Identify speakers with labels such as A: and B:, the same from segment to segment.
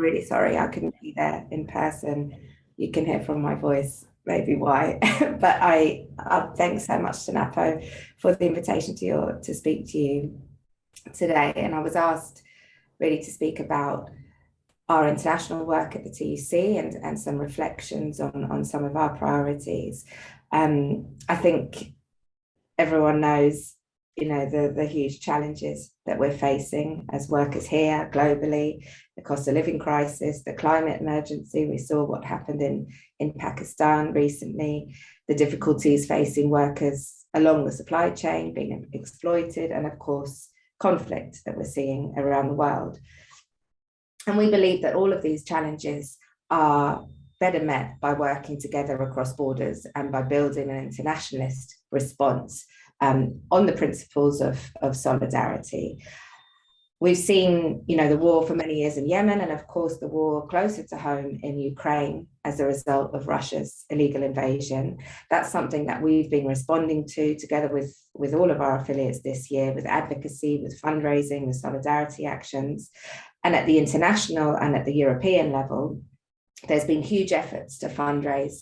A: really sorry I couldn't be there in person. You can hear from my voice maybe why, but I thanks so much to Napo for the invitation to speak to you today. And I was asked really to speak about our international work at the TUC and some reflections on some of our priorities. I think everyone knows, the huge challenges that we're facing as workers here globally, the cost of living crisis, the climate emergency. We saw what happened in Pakistan recently, the difficulties facing workers along the supply chain being exploited, and of course, conflict that we're seeing around the world. And we believe that all of these challenges are better met by working together across borders and by building an internationalist response on the principles of solidarity. We've seen, the war for many years in Yemen, and of course the war closer to home in Ukraine as a result of Russia's illegal invasion. That's something that we've been responding to together with all of our affiliates this year, with advocacy, with fundraising, with solidarity actions. And at the international and at the European level, there's been huge efforts to fundraise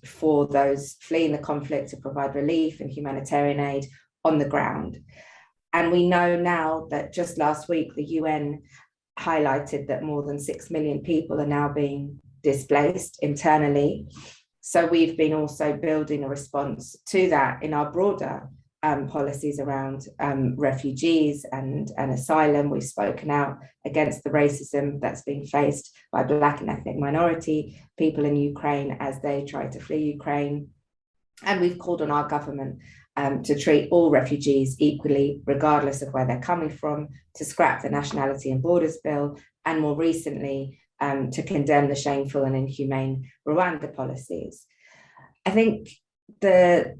A: for those fleeing the conflict, to provide relief and humanitarian aid on the ground. And we know now that just last week, the UN highlighted that more than 6 million people are now being displaced internally. So we've been also building a response to that in our broader policies around refugees and asylum. We've spoken out against the racism that's being faced by Black and ethnic minority people in Ukraine as they try to flee Ukraine. And we've called on our government to treat all refugees equally, regardless of where they're coming from, to scrap the Nationality and Borders Bill, and more recently, to condemn the shameful and inhumane Rwanda policies. I think the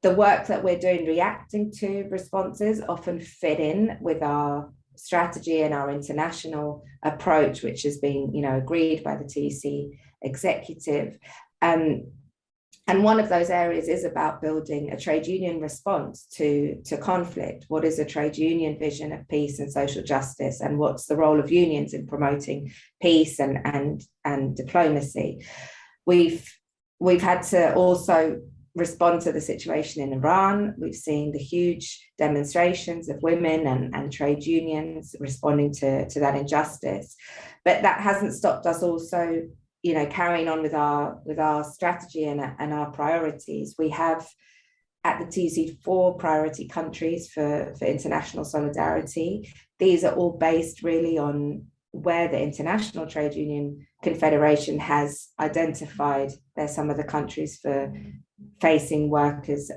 A: work that we're doing reacting to responses often fit in with our strategy and our international approach, which has been, agreed by the TUC executive. And one of those areas is about building a trade union response to conflict. What is a trade union vision of peace and social justice? And what's the role of unions in promoting peace and diplomacy? We've had to also respond to the situation in Iran. We've seen the huge demonstrations of women and trade unions responding to that injustice. But that hasn't stopped us also, carrying on with our strategy and our priorities. We have at the TUC 4 priority countries for international solidarity. These are all based really on where the International Trade Union Confederation has identified there's some of the countries for facing workers,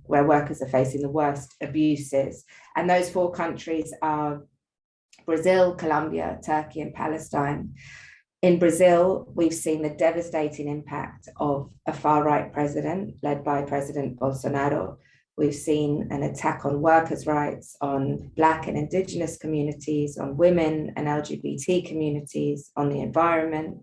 A: where workers are facing the worst abuses. And those 4 countries are Brazil, Colombia, Turkey, and Palestine. In Brazil, we've seen the devastating impact of a far-right president led by President Bolsonaro. We've seen an attack on workers' rights, on Black and Indigenous communities, on women and LGBT communities, on the environment.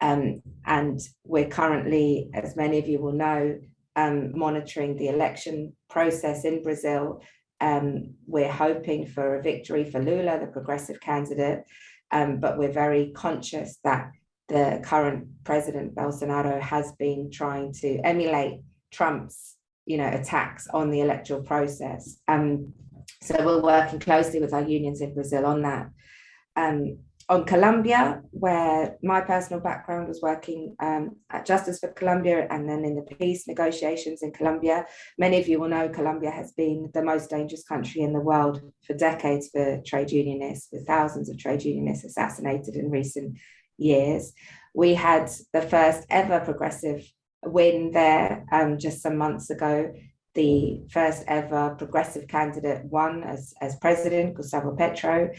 A: And we're currently, as many of you will know, monitoring the election process in Brazil. We're hoping for a victory for Lula, the progressive candidate. But we're very conscious that the current President Bolsonaro has been trying to emulate Trump's, attacks on the electoral process. So we're working closely with our unions in Brazil on that. On Colombia, where my personal background was working at Justice for Colombia and then in the peace negotiations in Colombia. Many of you will know Colombia has been the most dangerous country in the world for decades for trade unionists, with thousands of trade unionists assassinated in recent years. We had the first ever progressive win there just some months ago. The first ever progressive candidate won as president, Gustavo Petro.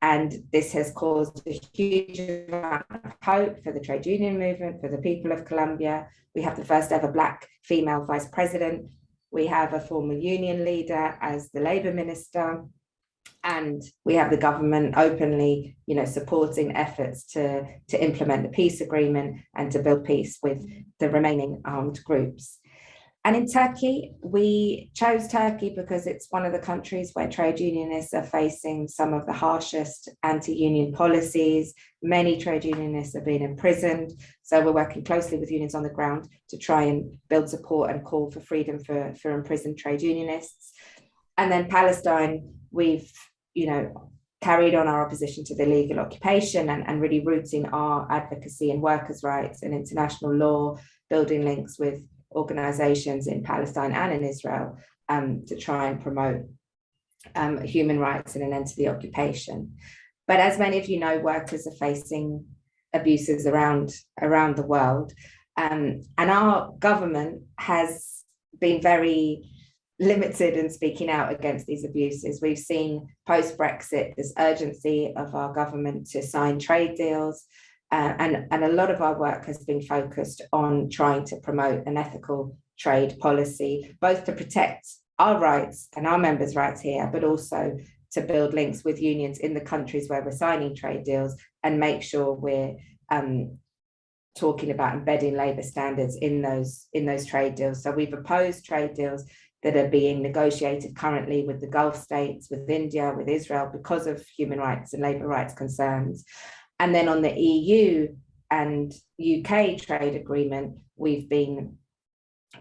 A: And this has caused a huge amount of hope for the trade union movement, for the people of Colombia. We have the first ever Black female vice president. We have a former union leader as the Labour minister. And we have the government openly, supporting efforts to implement the peace agreement and to build peace with the remaining armed groups. And in Turkey, we chose Turkey because it's one of the countries where trade unionists are facing some of the harshest anti-union policies. Many trade unionists have been imprisoned. So we're working closely with unions on the ground to try and build support and call for freedom for imprisoned trade unionists. And then Palestine, we've, carried on our opposition to the illegal occupation and really rooting our advocacy in workers' rights and international law, building links with organizations in Palestine and in Israel to try and promote human rights and an end to the occupation. But as many of you know, workers are facing abuses around the world. And our government has been very limited in speaking out against these abuses. We've seen post-Brexit this urgency of our government to sign trade deals, and a lot of our work has been focused on trying to promote an ethical trade policy, both to protect our rights and our members' rights here, but also to build links with unions in the countries where we're signing trade deals and make sure we're talking about embedding labour standards in those trade deals. So we've opposed trade deals that are being negotiated currently with the Gulf states, with India, with Israel, because of human rights and labour rights concerns. And then on the EU and UK trade agreement, we've been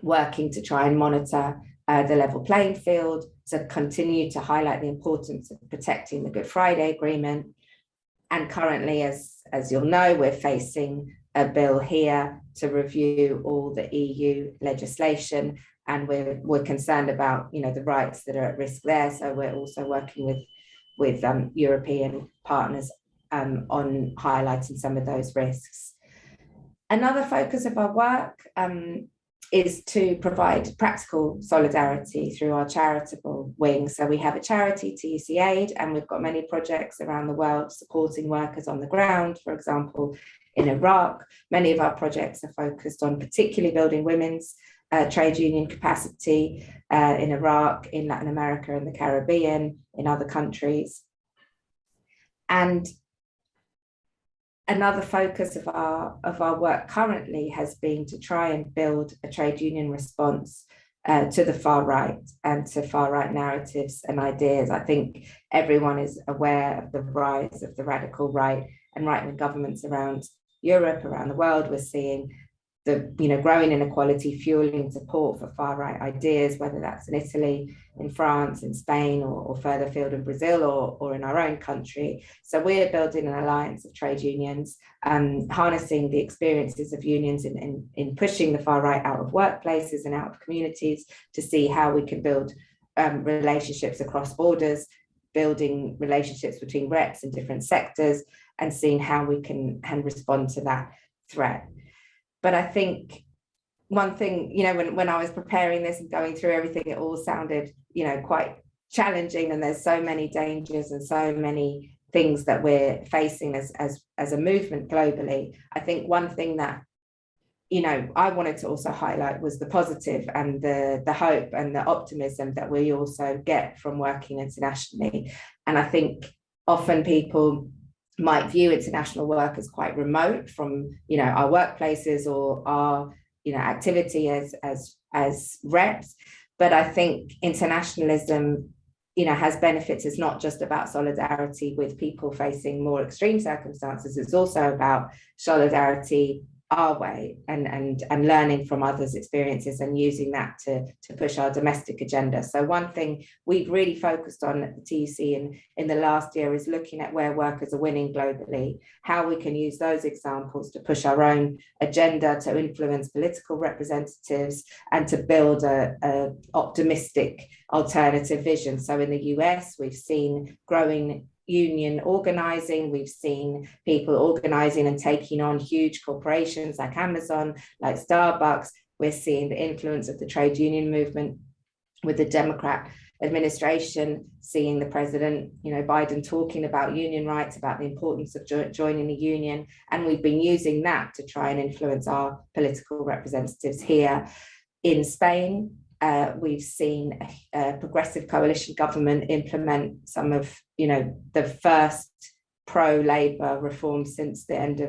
A: working to try and monitor the level playing field, to continue to highlight the importance of protecting the Good Friday Agreement. And currently, as you'll know, we're facing a bill here to review all the EU legislation, and we're concerned about the rights that are at risk there. So we're also working with European partners on highlighting some of those risks. Another focus of our work is to provide practical solidarity through our charitable wing. So we have a charity, TUC Aid, and we've got many projects around the world supporting workers on the ground. For example, in Iraq, many of our projects are focused on particularly building women's trade union capacity in Iraq, in Latin America, in the Caribbean, in other countries. And another focus of our work currently has been to try and build a trade union response to the far right and to far right narratives and ideas. I think everyone is aware of the rise of the radical right and right-wing governments around Europe, around the world. We're seeing the growing inequality fueling support for far right ideas, whether that's in Italy, in France, in Spain, or further afield in Brazil or in our own country. So we're building an alliance of trade unions, harnessing the experiences of unions in pushing the far right out of workplaces and out of communities to see how we can build relationships across borders, building relationships between reps in different sectors, and seeing how we can respond to that threat. But I think one thing, when I was preparing this and going through everything, it all sounded, quite challenging, and there's so many dangers and so many things that we're facing as a movement globally. I think one thing that, I wanted to also highlight was the positive and the hope and the optimism that we also get from working internationally. And I think often people might view international work as quite remote from our workplaces or our activity as reps, but I think internationalism has benefits. It's not just about solidarity with people facing more extreme circumstances, it's also about solidarity our way and learning from others' experiences and using that to push our domestic agenda. So one thing we've really focused on at the TUC in the last year is looking at where workers are winning globally, how we can use those examples to push our own agenda, to influence political representatives, and to build a optimistic alternative vision. So in the US, we've seen growing union organizing, we've seen people organizing and taking on huge corporations like Amazon, like Starbucks. We're seeing the influence of the trade union movement with the Democrat administration, seeing the president, Biden, talking about union rights, about the importance of joining the union. And we've been using that to try and influence our political representatives here. In Spain, we've seen a progressive coalition government implement some of the first pro-Labour reforms since the end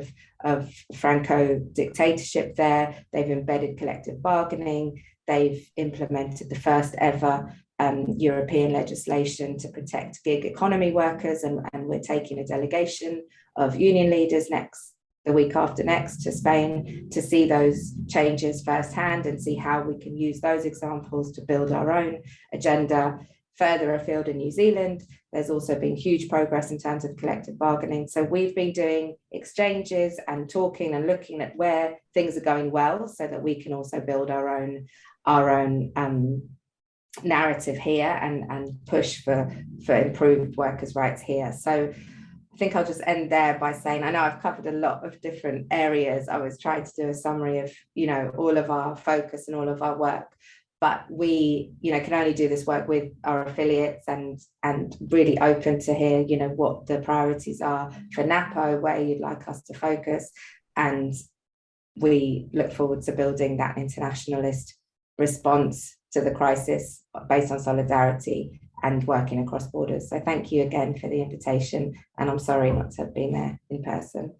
A: of Franco dictatorship there. They've embedded collective bargaining. they've implemented the first ever European legislation to protect gig economy workers, and we're taking a delegation of union leaders the week after next to Spain to see those changes firsthand and see how we can use those examples to build our own agenda further afield in New Zealand. There's also been huge progress in terms of collective bargaining. So we've been doing exchanges and talking and looking at where things are going well so that we can also build our own narrative here and push for improved workers' rights here. So I think I'll just end there by saying, I know I've covered a lot of different areas. I was trying to do a summary of, all of our focus and all of our work, but we, can only do this work with our affiliates and really open to hear, what the priorities are for Napo, where you'd like us to focus. And we look forward to building that internationalist response to the crisis based on solidarity and working across borders. So thank you again for the invitation, and I'm sorry not to have been there in person.